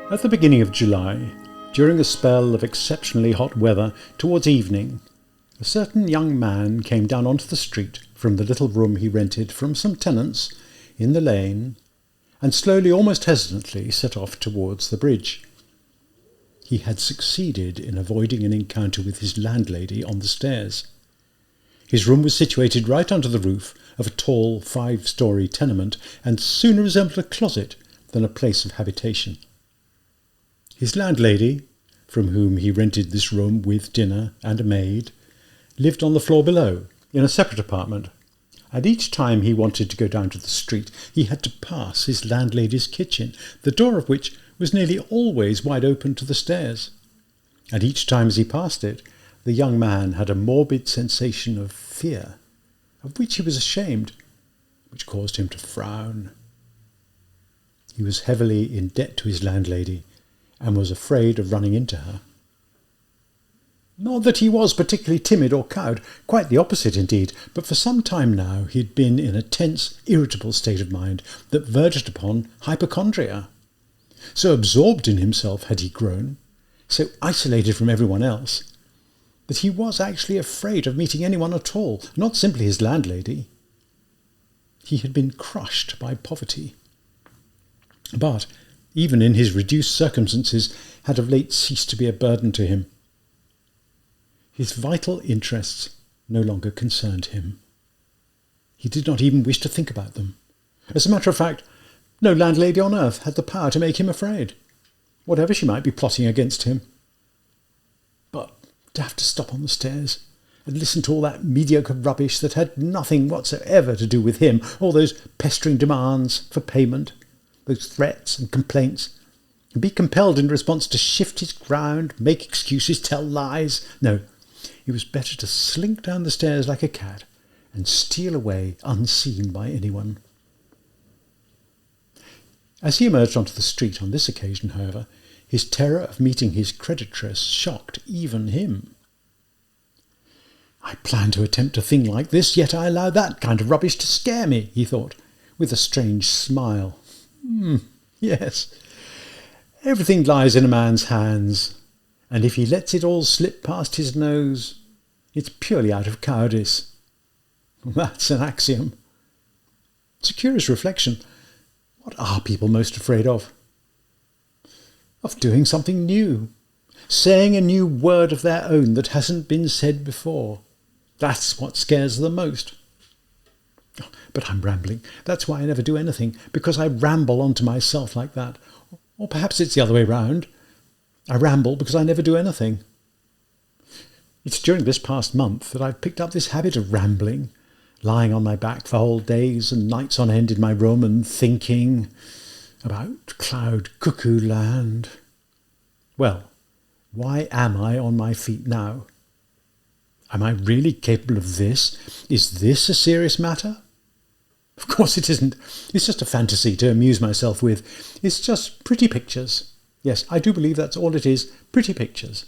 At the beginning of July, during a spell of exceptionally hot weather towards evening, a certain young man came down onto the street from the little room he rented from some tenants in the lane and slowly, almost hesitantly, set off towards the bridge. He had succeeded in avoiding an encounter with his landlady on the stairs. His room was situated right under the roof of a tall 5-storey tenement and sooner resembled a closet than a place of habitation. His landlady, from whom he rented this room with dinner and a maid, lived on the floor below, in a separate apartment, and each time he wanted to go down to the street he had to pass his landlady's kitchen, the door of which was nearly always wide open to the stairs. And each time as he passed it, the young man had a morbid sensation of fear, of which he was ashamed, which caused him to frown. He was heavily in debt to his landlady, and was afraid of running into her. Not that he was particularly timid or cowed, quite the opposite indeed, but for some time now he had been in a tense, irritable state of mind that verged upon hypochondria. So absorbed in himself had he grown, so isolated from everyone else, that he was actually afraid of meeting anyone at all, not simply his landlady. He had been crushed by poverty. But even in his reduced circumstances, had of late ceased to be a burden to him. His vital interests no longer concerned him. He did not even wish to think about them. As a matter of fact, no landlady on earth had the power to make him afraid, whatever she might be plotting against him. But to have to stop on the stairs and listen to all that mediocre rubbish that had nothing whatsoever to do with him, all those pestering demands for payment, those threats and complaints, and be compelled in response to shift his ground, make excuses, tell lies. No, it was better to slink down the stairs like a cat and steal away unseen by anyone. As he emerged onto the street on this occasion, however, his terror of meeting his creditress shocked even him. I planned to attempt a thing like this, yet I allow that kind of rubbish to scare me, he thought, with a strange smile. Yes, everything lies in a man's hands, and if he lets it all slip past his nose, it's purely out of cowardice. That's an axiom. It's a curious reflection. What are people most afraid of? Of doing something new, saying a new word of their own that hasn't been said before. That's what scares them most. But I'm rambling. That's why I never do anything, because I ramble on to myself like that. Or perhaps it's the other way round. I ramble because I never do anything. It's during this past month that I've picked up this habit of rambling, lying on my back for whole days and nights on end in my room and thinking about cloud cuckoo land. Well, why am I on my feet now? Am I really capable of this? Is this a serious matter? Of course it isn't. It's just a fantasy to amuse myself with. It's just pretty pictures. Yes, I do believe that's all it is, pretty pictures.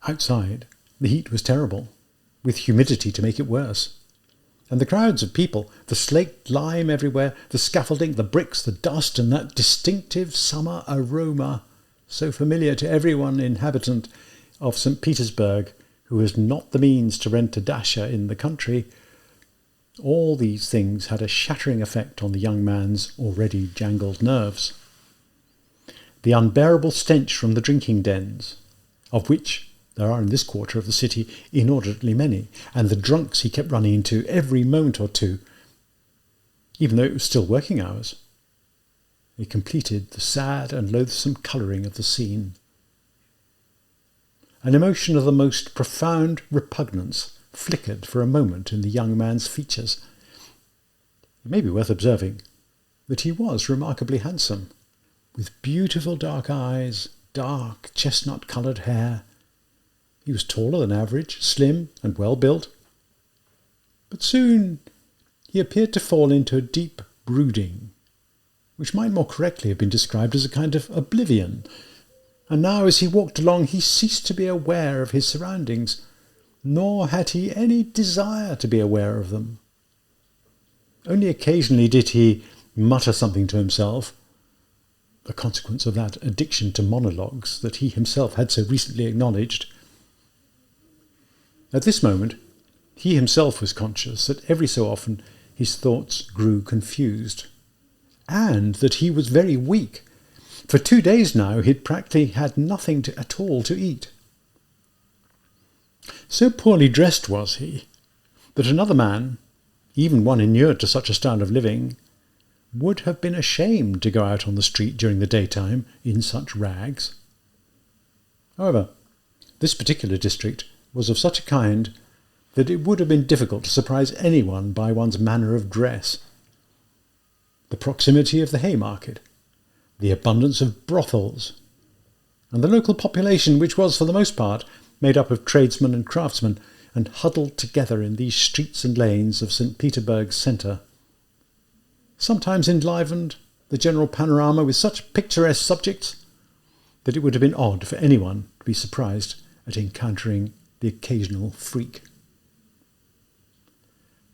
Outside, the heat was terrible, with humidity to make it worse. And the crowds of people, the slaked lime everywhere, the scaffolding, the bricks, the dust, and that distinctive summer aroma, so familiar to everyone inhabitant of St. Petersburg who has not the means to rent a dasher in the country, all these things had a shattering effect on the young man's already jangled nerves. The unbearable stench from the drinking dens, of which there are in this quarter of the city inordinately many, and the drunks he kept running into every moment or two, even though it was still working hours, they completed the sad and loathsome colouring of the scene. An emotion of the most profound repugnance flickered for a moment in the young man's features. It may be worth observing that he was remarkably handsome, with beautiful dark eyes, dark chestnut-coloured hair. He was taller than average, slim and well-built. But soon he appeared to fall into a deep brooding, which might more correctly have been described as a kind of oblivion, and now as he walked along he ceased to be aware of his surroundings, nor had he any desire to be aware of them. Only occasionally did he mutter something to himself, a consequence of that addiction to monologues that he himself had so recently acknowledged. At this moment, he himself was conscious that every so often his thoughts grew confused, and that he was very weak. For 2 days now he'd practically had nothing at all to eat. So poorly dressed was he, that another man, even one inured to such a style of living, would have been ashamed to go out on the street during the daytime in such rags. However, this particular district was of such a kind that it would have been difficult to surprise anyone by one's manner of dress. The proximity of the Haymarket, the abundance of brothels, and the local population, which was for the most part made up of tradesmen and craftsmen, and huddled together in these streets and lanes of St. Petersburg's centre, sometimes enlivened the general panorama with such picturesque subjects that it would have been odd for anyone to be surprised at encountering the occasional freak.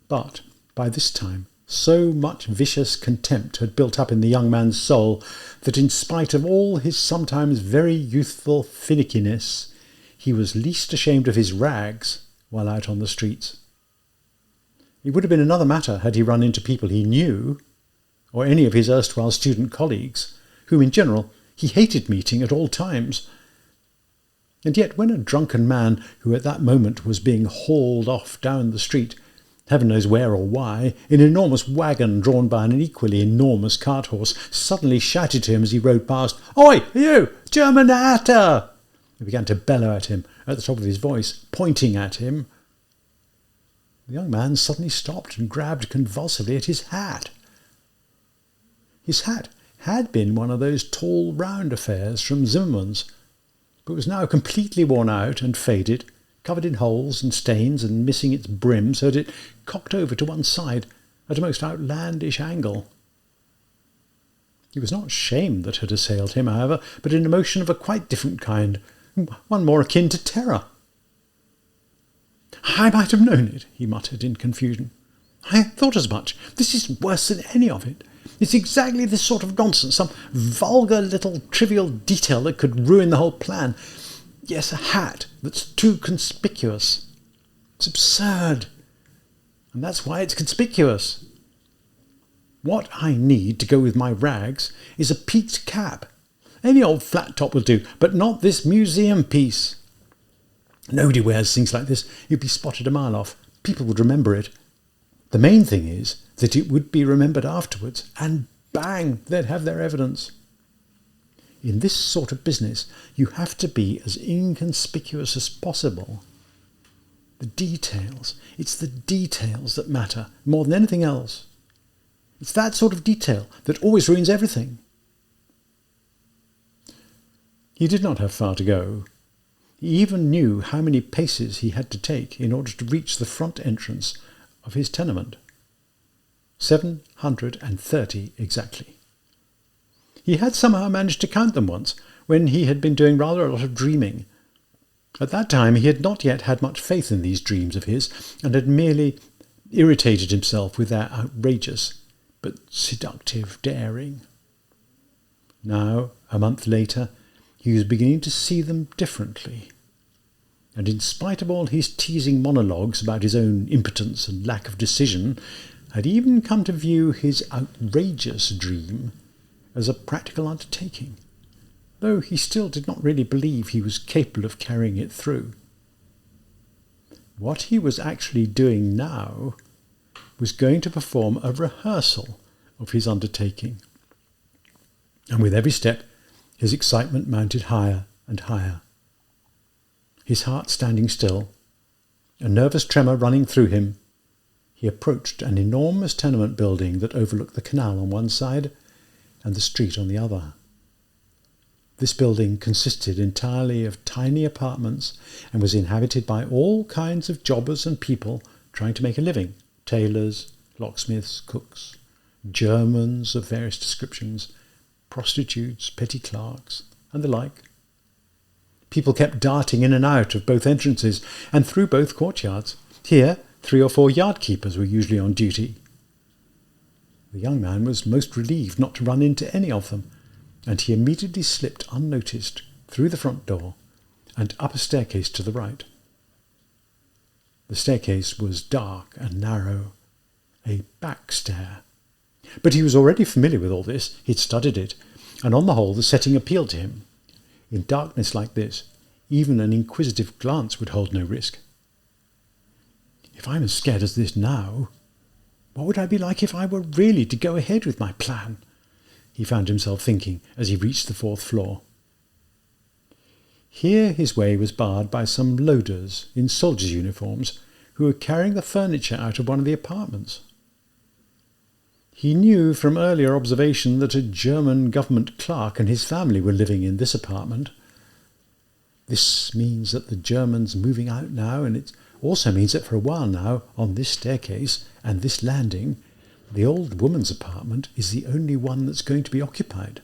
But by this time so much vicious contempt had built up in the young man's soul that in spite of all his sometimes very youthful finickiness, he was least ashamed of his rags while out on the streets. It would have been another matter had he run into people he knew, or any of his erstwhile student colleagues, whom in general he hated meeting at all times. And yet when a drunken man who at that moment was being hauled off down the street, heaven knows where or why, in an enormous wagon drawn by an equally enormous cart-horse, suddenly shouted to him as he rode past, "Oi, you, German hatter!" He began to bellow at him at the top of his voice, pointing at him. The young man suddenly stopped and grabbed convulsively at his hat. His hat had been one of those tall round affairs from Zimmermann's, but was now completely worn out and faded, covered in holes and stains and missing its brim so that it cocked over to one side at a most outlandish angle. It was not shame that had assailed him, however, but an emotion of a quite different kind, one more akin to terror. "I might have known it," he muttered in confusion. "I thought as much. This is worse than any of it. It's exactly this sort of nonsense, some vulgar little trivial detail that could ruin the whole plan. Yes, a hat that's too conspicuous. It's absurd. And that's why it's conspicuous. What I need to go with my rags is a peaked cap. Any old flat top will do, but not this museum piece. Nobody wears things like this. You'd be spotted a mile off. People would remember it. The main thing is that it would be remembered afterwards, and bang, they'd have their evidence. In this sort of business, you have to be as inconspicuous as possible. The details, it's the details that matter more than anything else. It's that sort of detail that always ruins everything." He did not have far to go. He even knew how many paces he had to take in order to reach the front entrance of his tenement. 730 exactly. He had somehow managed to count them once, when he had been doing rather a lot of dreaming. At that time he had not yet had much faith in these dreams of his, and had merely irritated himself with their outrageous but seductive daring. Now, a month later, he was beginning to see them differently, and in spite of all his teasing monologues about his own impotence and lack of decision, had even come to view his outrageous dream as a practical undertaking, though he still did not really believe he was capable of carrying it through. What he was actually doing now was going to perform a rehearsal of his undertaking, and with every step his excitement mounted higher and higher. His heart standing still, a nervous tremor running through him, he approached an enormous tenement building that overlooked the canal on one side and the street on the other. This building consisted entirely of tiny apartments and was inhabited by all kinds of jobbers and people trying to make a living: tailors, locksmiths, cooks, Germans of various descriptions, prostitutes, petty clerks, and the like. People kept darting in and out of both entrances and through both courtyards. Here, 3 or 4 yard keepers were usually on duty. The young man was most relieved not to run into any of them, and he immediately slipped unnoticed through the front door and up a staircase to the right. The staircase was dark and narrow, a back stair. But he was already familiar with all this. He'd studied it, and on the whole the setting appealed to him. In darkness like this, even an inquisitive glance would hold no risk. If I'm as scared as this now, what would I be like if I were really to go ahead with my plan? He found himself thinking as he reached the 4th floor. Here his way was barred by some loaders in soldiers' uniforms who were carrying the furniture out of one of the apartments. He knew from earlier observation that a German government clerk and his family were living in this apartment. This means that the German's moving out now, and it also means that for a while now, on this staircase and this landing, the old woman's apartment is the only one that's going to be occupied.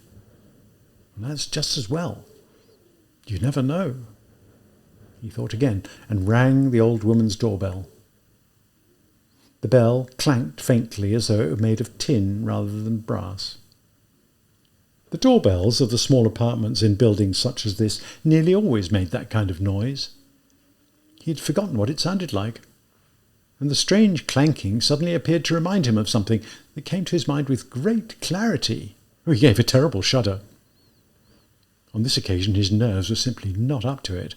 And that's just as well. You never know. He thought again and rang the old woman's doorbell. The bell clanked faintly as though it were made of tin rather than brass. The doorbells of the small apartments in buildings such as this nearly always made that kind of noise. He had forgotten what it sounded like, and the strange clanking suddenly appeared to remind him of something that came to his mind with great clarity. He gave a terrible shudder. On this occasion his nerves were simply not up to it.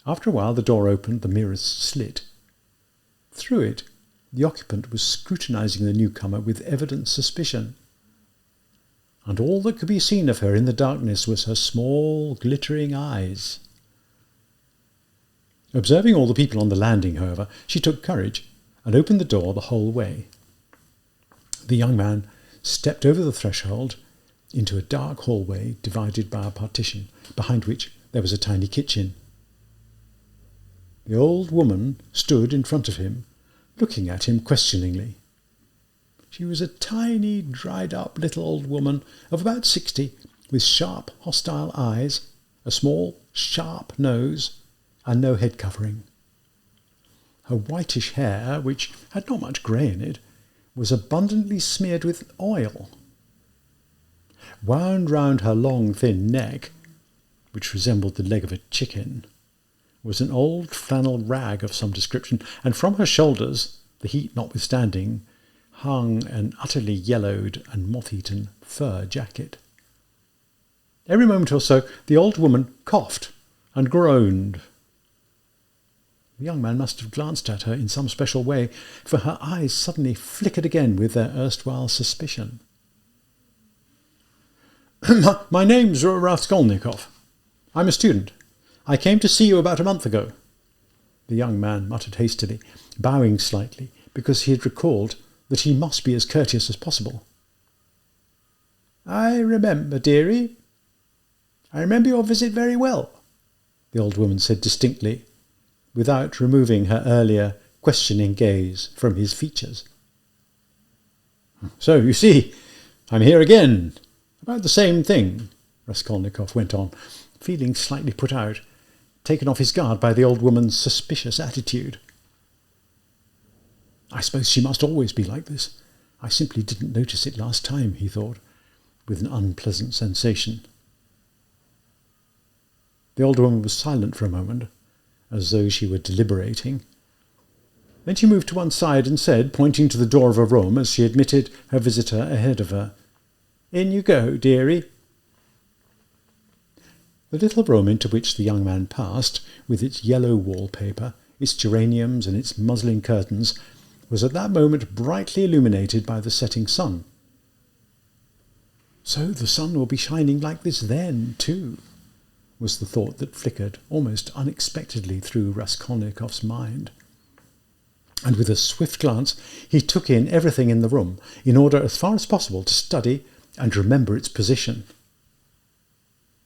After a while the door opened, the mirrors slit. Through it, the occupant was scrutinizing the newcomer with evident suspicion, and all that could be seen of her in the darkness was her small, glittering eyes. Observing all the people on the landing, however, she took courage and opened the door the whole way. The young man stepped over the threshold into a dark hallway divided by a partition, behind which there was a tiny kitchen. The old woman stood in front of him, looking at him questioningly. She was a tiny, dried-up little old woman of about 60, with sharp, hostile eyes, a small, sharp nose, and no head covering. Her whitish hair, which had not much grey in it, was abundantly smeared with oil. Wound round her long, thin neck, which resembled the leg of a chicken, was an old flannel rag of some description, and from her shoulders, the heat notwithstanding, hung an utterly yellowed and moth-eaten fur jacket. Every moment or so the old woman coughed and groaned. The young man must have glanced at her in some special way, for her eyes suddenly flickered again with their erstwhile suspicion. My name's Raskolnikov. I'm a student. I came to see you about a month ago. The young man muttered hastily, bowing slightly, because he had recalled that he must be as courteous as possible. I remember, dearie. I remember your visit very well, the old woman said distinctly, without removing her earlier questioning gaze from his features. So, you see, I'm here again, about the same thing, Raskolnikov went on, feeling slightly put out, taken off his guard by the old woman's suspicious attitude. I suppose she must always be like this. I simply didn't notice it last time, he thought, with an unpleasant sensation. The old woman was silent for a moment, as though she were deliberating. Then she moved to one side and said, pointing to the door of a room as she admitted her visitor ahead of her, In you go, dearie. The little room into which the young man passed, with its yellow wallpaper, its geraniums and its muslin curtains, was at that moment brightly illuminated by the setting sun. So the sun will be shining like this then, too, was the thought that flickered almost unexpectedly through Raskolnikov's mind. And with a swift glance he took in everything in the room, in order as far as possible to study and remember its position.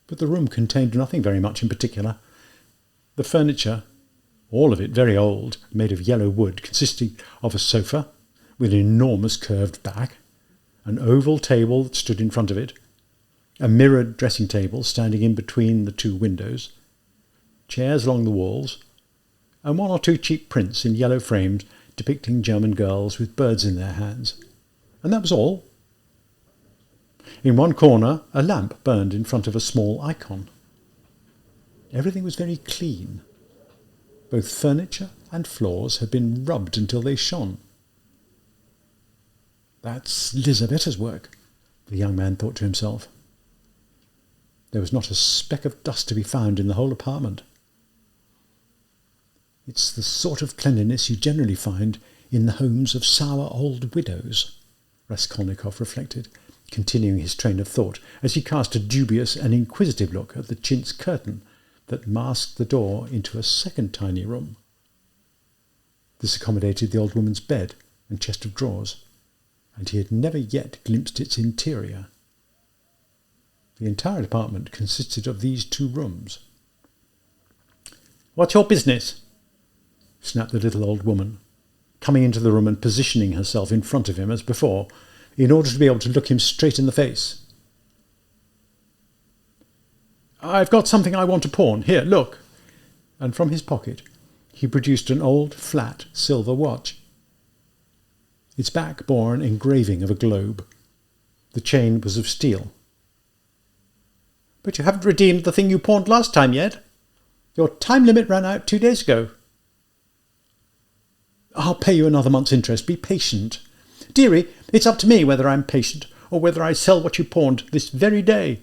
But the room contained nothing very much in particular. The furniture, all of it very old, made of yellow wood, consisting of a sofa with an enormous curved back, an oval table that stood in front of it, a mirrored dressing table standing in between the two windows, chairs along the walls, and one or two cheap prints in yellow frames depicting German girls with birds in their hands. And that was all. In one corner, a lamp burned in front of a small icon. Everything was very clean. Both furniture and floors had been rubbed until they shone. That's Lisabetta's work, the young man thought to himself. There was not a speck of dust to be found in the whole apartment. It's the sort of cleanliness you generally find in the homes of sour old widows, Raskolnikov reflected, continuing his train of thought as he cast a dubious and inquisitive look at the chintz curtain that masked the door into a second tiny room. This accommodated the old woman's bed and chest of drawers, and he had never yet glimpsed its interior. The entire apartment consisted of these two rooms. "What's your business?" snapped the little old woman, coming into the room and positioning herself in front of him as before, in order to be able to look him straight in the face. "I've got something I want to pawn. Here, look." And from his pocket he produced an old, flat, silver watch. Its back bore an engraving of a globe. The chain was of steel. "But you haven't redeemed the thing you pawned last time yet. Your time limit ran out 2 days ago." "I'll pay you another month's interest. Be patient." "Dearie, it's up to me whether I'm patient or whether I sell what you pawned this very day."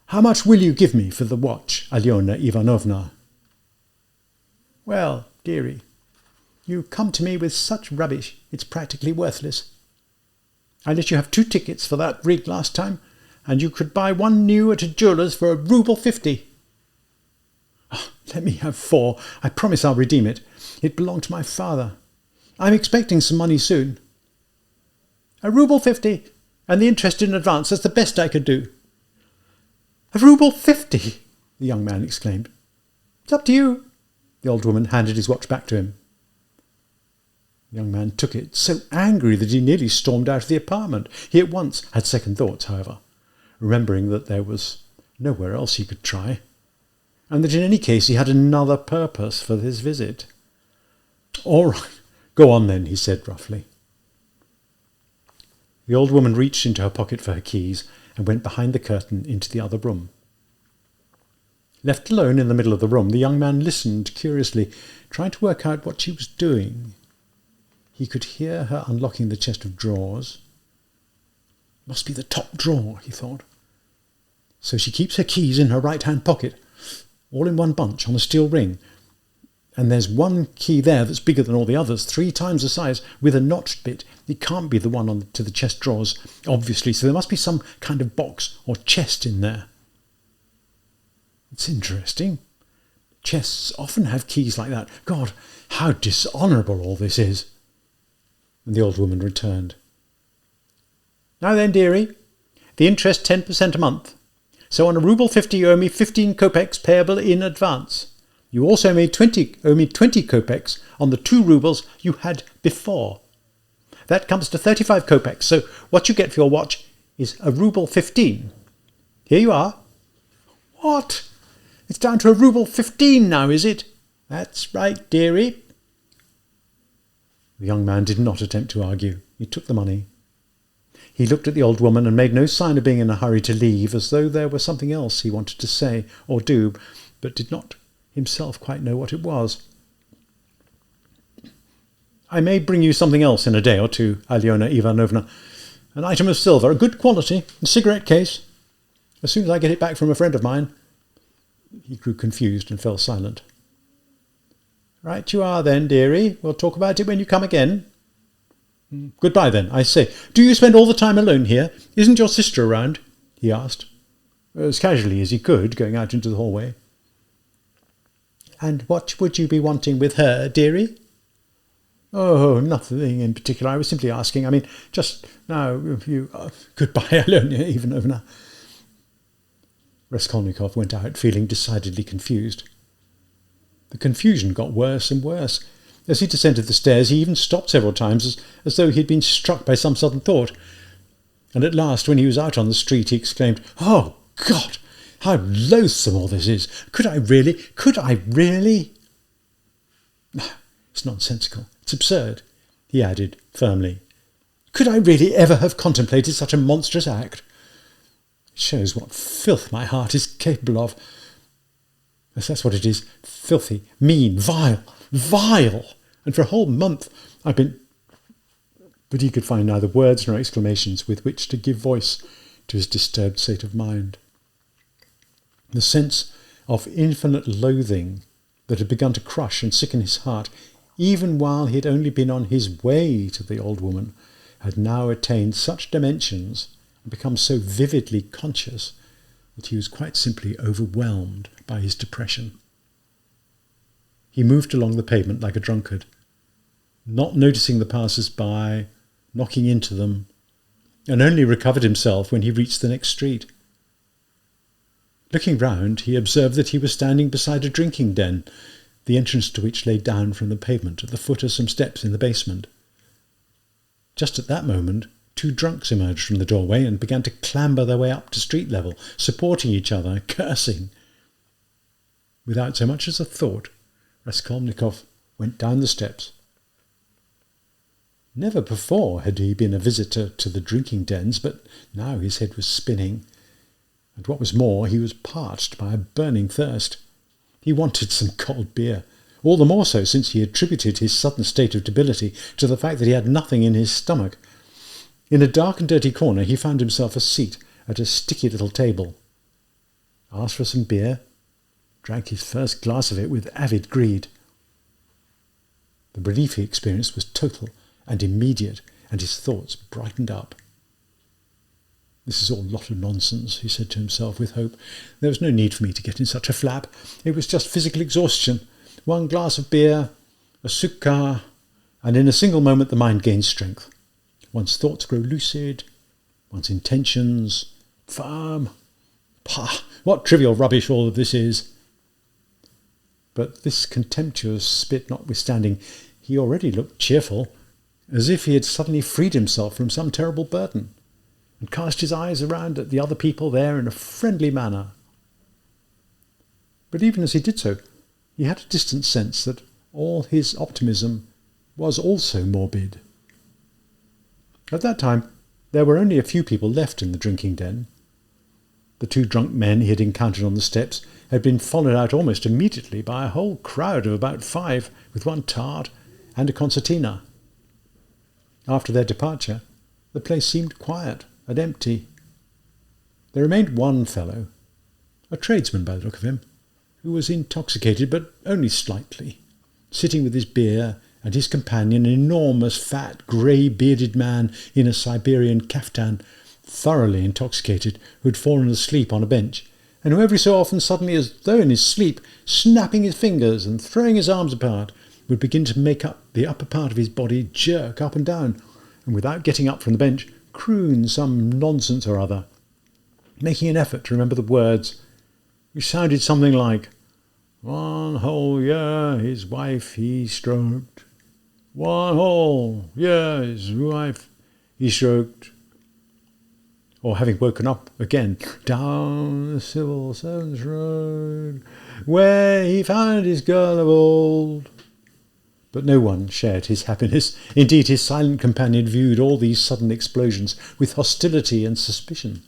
"How much will you give me for the watch, Alyona Ivanovna?" "Well, dearie, you come to me with such rubbish, it's practically worthless. I let you have 2 tickets for that rig last time, and you could buy one new at a jeweller's for ₹1.50. Oh, let me have 4. I promise I'll redeem it. It belonged to my father. I'm expecting some money soon." "£1.50, and the interest in advance. That's the best I could do." "£1.50, the young man exclaimed. "It's up to you." The old woman handed his watch back to him. The young man took it, so angry that he nearly stormed out of the apartment. He at once had second thoughts, however, remembering that there was nowhere else he could try, and that in any case he had another purpose for his visit. "All right, go on then," he said roughly. The old woman reached into her pocket for her keys and went behind the curtain into the other room. Left alone in the middle of the room, the young man listened curiously, trying to work out what she was doing. He could hear her unlocking the chest of drawers. "Must be the top drawer," he thought. "So she keeps her keys in her right-hand pocket, all in one bunch on a steel ring. And there's one key there that's bigger than all the others, 3 times the size, with a notched bit. It can't be the one to the chest drawers, obviously, so there must be some kind of box or chest in there. It's interesting. Chests often have keys like that. God, how dishonourable all this is." And the old woman returned. "Now then, dearie, the interest 10% a month. So on ₹1.50 you owe me 15 kopecks payable in advance. You also owe me 20 kopecks on the 2 rubles you had before. That comes to 35 kopecks, so what you get for your watch is ₹1.15. Here you are." "What? It's down to ₹1.15 now, is it?" "That's right, dearie." The young man did not attempt to argue. He took the money. He looked at the old woman and made no sign of being in a hurry to leave, as though there were something else he wanted to say or do, but did not himself quite know what it was. "I may bring you something else in a day or two, Alyona Ivanovna. An item of silver, a good quality, a cigarette case. As soon as I get it back from a friend of mine." He grew confused and fell silent. "Right you are then, dearie. We'll talk about it when you come again." "Goodbye then. I say, do you spend all the time alone here? Isn't your sister around?" he asked, as casually as he could, going out into the hallway. "And what would you be wanting with her, dearie?" "Oh, nothing in particular. I was simply asking. I mean, just now, goodbye, Alyona Ivanovna." Raskolnikov went out, feeling decidedly confused. The confusion got worse and worse. As he descended the stairs, he even stopped several times, as though he had been struck by some sudden thought. And at last, when he was out on the street, he exclaimed, "Oh, God! How loathsome all this is! Could I really? It's nonsensical. It's absurd," he added firmly, Could I really ever have contemplated such a monstrous act? It shows what filth my heart is capable of. Yes, that's what it is. Filthy, mean, vile, vile. And for a whole month I've been... But he could find neither words nor exclamations with which to give voice to his disturbed state of mind. The sense of infinite loathing that had begun to crush and sicken his heart, even while he had only been on his way to the old woman, had now attained such dimensions and become so vividly conscious that he was quite simply overwhelmed by his depression. He moved along the pavement like a drunkard, not noticing the passers-by, knocking into them, and only recovered himself when he reached the next street. Looking round, he observed that he was standing beside a drinking den, the entrance to which lay down from the pavement at the foot of some steps in the basement. Just at that moment, two drunks emerged from the doorway and began to clamber their way up to street level, supporting each other, cursing. Without so much as a thought, Raskolnikov went down the steps. Never before had he been a visitor to the drinking dens, but now his head was spinning, and what was more, he was parched by a burning thirst. He wanted some cold beer, all the more so since he attributed his sudden state of debility to the fact that he had nothing in his stomach. In a dark and dirty corner he found himself a seat at a sticky little table, asked for some beer, drank his first glass of it with avid greed. The relief he experienced was total and immediate, and his thoughts brightened up. This is all a lot of nonsense, he said to himself with hope. There was no need for me to get in such a flap. It was just physical exhaustion. One glass of beer, a sukkar, and in a single moment the mind gains strength. One's thoughts grow lucid, one's intentions firm. Pah! What trivial rubbish all of this is! But this contemptuous spit notwithstanding, he already looked cheerful, as if he had suddenly freed himself from some terrible burden, and cast his eyes around at the other people there in a friendly manner. But even as he did so, he had a distant sense that all his optimism was also morbid. At that time, there were only a few people left in the drinking den. The two drunk men he had encountered on the steps had been followed out almost immediately by a whole crowd of about 5, with one tart and a concertina. After their departure, the place seemed quiet and empty. There remained one fellow, a tradesman by the look of him, who was intoxicated, but only slightly, sitting with his beer and his companion, an enormous, fat, grey-bearded man in a Siberian kaftan, thoroughly intoxicated, who had fallen asleep on a bench, and who every so often suddenly, as though in his sleep, snapping his fingers and throwing his arms apart, would begin to make up the upper part of his body jerk up and down, and without getting up from the bench, croon some nonsense or other, making an effort to remember the words, which sounded something like, "One whole year his wife he stroked. One whole year his wife he stroked." Or having woken up again, "Down the civil servants' road, where he found his girl of old." But no one shared his happiness. Indeed, his silent companion viewed all these sudden explosions with hostility and suspicion.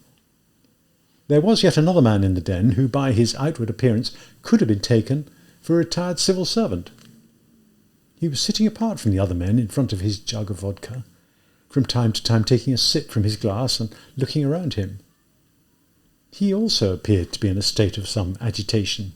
There was yet another man in the den who, by his outward appearance, could have been taken for a retired civil servant. He was sitting apart from the other men in front of his jug of vodka, from time to time taking a sip from his glass and looking around him. He also appeared to be in a state of some agitation.